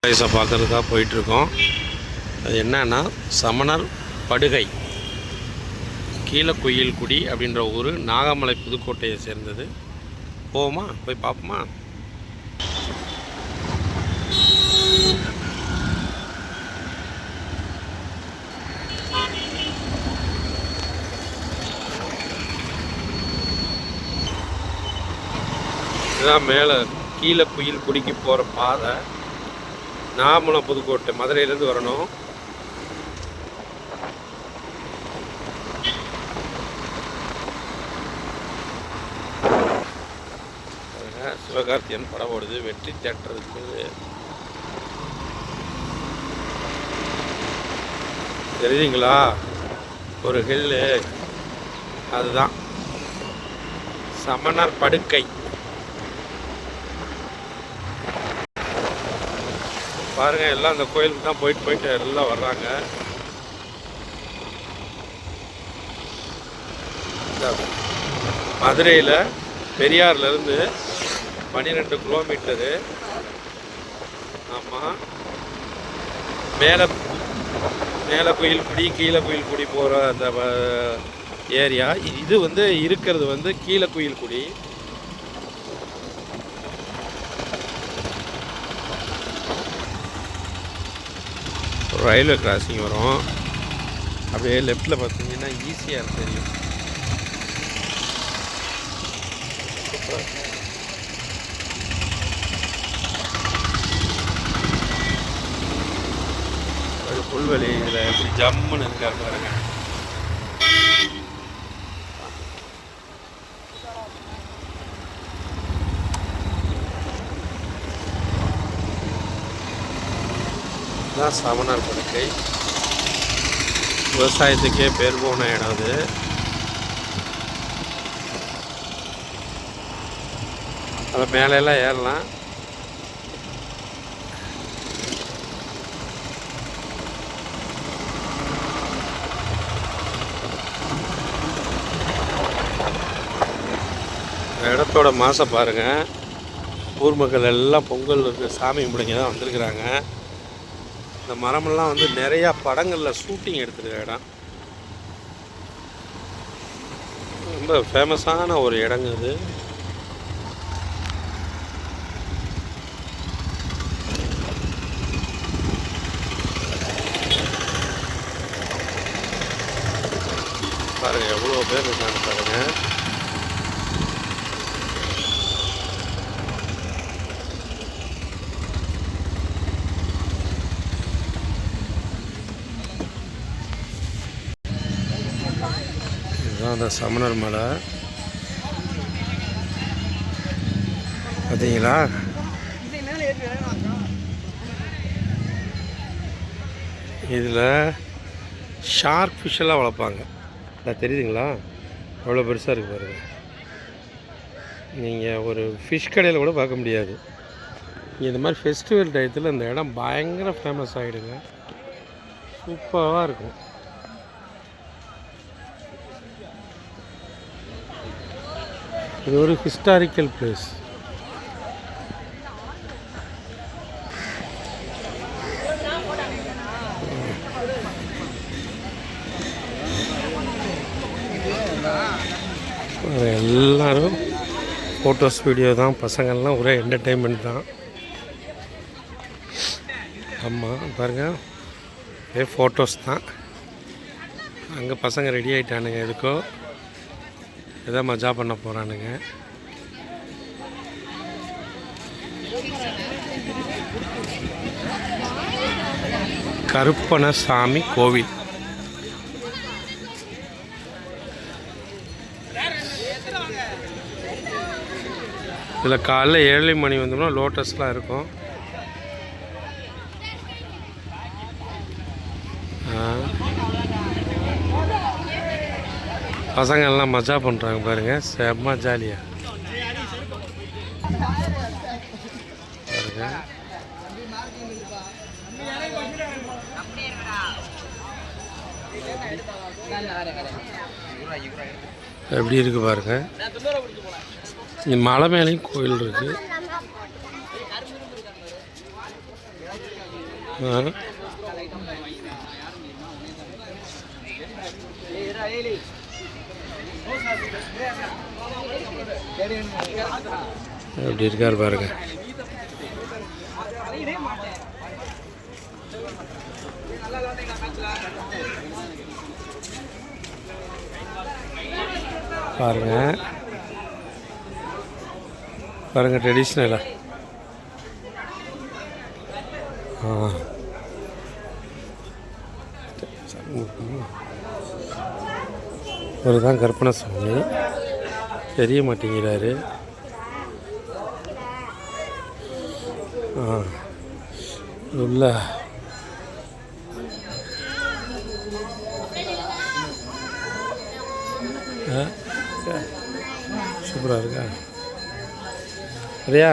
பிளேஸை பார்க்குறதுக்காக போயிட்டுருக்கோம். அது என்னன்னா சமணர் படுகை, கீழக்குயில்குடி அப்படின்ற ஊர், நாகமலை புதுக்கோட்டையை சேர்ந்தது. போவோமா, போய் பார்ப்போமா? இதுதான் மேலே கீழக்குயில்குடிக்கு போகிற பாதை. நாகமலை புதுக்கோட்டை மதுரையிலேருந்து வரணும். சிவகார்த்தியன் படம் ஓடுது வெற்றி தேட்டருக்கு. தெரியுங்களா ஒரு ஹில்லு, அதுதான் சமணர் படுக்கை. பாருங்க, எல்லாம் அந்த கோயிலுக்கு தான் போயிட்டு எல்லாம் வர்றாங்க. மதுரையில் பெரியார்லேருந்து 12 கிலோமீட்டரு. ஆமாம், மேலே குயில்குடி கீழே குயில்குடி போகிற அந்த ஏரியா இது. இருக்கிறது கீழக்குயில்குடி. ரயில்வே கிராசிங் வரும். அப்படியே லெஃப்டில் பார்த்தீங்கன்னா ஈஸியாக தெரியும். புல்வெளி இதில் எப்படி ஜம்முன்னு இருக்காரு பாருங்க. இதுதான் சமணர் படுக்கை. விவசாயத்துக்கே பேர் போன இடம் அது. அதை மேலெல்லாம் ஏறலாம். இடத்தோட மாசை பாருங்கள். ஊர் மக்கள் எல்லாம் பொங்கல் சாமி கும்பிடுங்க தான் வந்திருக்கிறாங்க. இந்த மரமெல்லாம் நிறையா படங்களில் ஷூட்டிங் எடுத்துருக்க இடம். ரொம்ப ஃபேமஸான ஒரு இடங்க இது. பாருங்கள் எவ்வளோ பேர் இருக்காங்க பாருங்கள். அந்த சமணர் மலை பார்த்தீங்களா? இதில் ஷார்க் ஃபிஷ்ஷெல்லாம் வளர்ப்பாங்க. அது தெரியுதுங்களா? எவ்வளோ பெருசாக இருக்குது பாருங்க. நீங்கள் ஒரு ஃபிஷ் கடையில் கூட பார்க்க முடியாது. இந்த மாதிரி ஃபெஸ்டிவல் டயத்தில் இந்த இடம் பயங்கர ஃபேமஸ் ஆகிடுங்க. சூப்பராக இருக்கும். இது ஒரு ஹிஸ்டாரிக்கல் பிளேஸ். எல்லாரும் ஃபோட்டோஸ் வீடியோ தான். பசங்கள்லாம் ஒரே என்டர்டெயின்மெண்ட் தான். ஆமாம் பாருங்கள், ஒரே ஃபோட்டோஸ் தான். அங்கே பசங்க ரெடி ஆகிட்டானுங்க. எதுக்கோ ஏதோ மஜா பண்ண போகிறானுங்க. கருப்பணசாமி கோவில். இதில் காலைல 7 மணி வந்தோம்னா லோட்டஸ்லாம் இருக்கும். பசங்கள்லாம் மஜா பண்ணுறாங்க பாருங்கள், செம்ம ஜாலியாக பாருங்க. எப்படி இருக்குது பாருங்கள். இங்கே மலை மேலேயும் கோயில் இருக்குது. எப்படி இருக்கார் பாருங்க. பாருங்க பாருங்க ட்ரெடிஷ்னலா. ஒரு தான் கற்பனை சுவாமி தெரிய மாட்டேங்கிறாரு. உள்ள சூப்பராக இருக்கா? சரியா?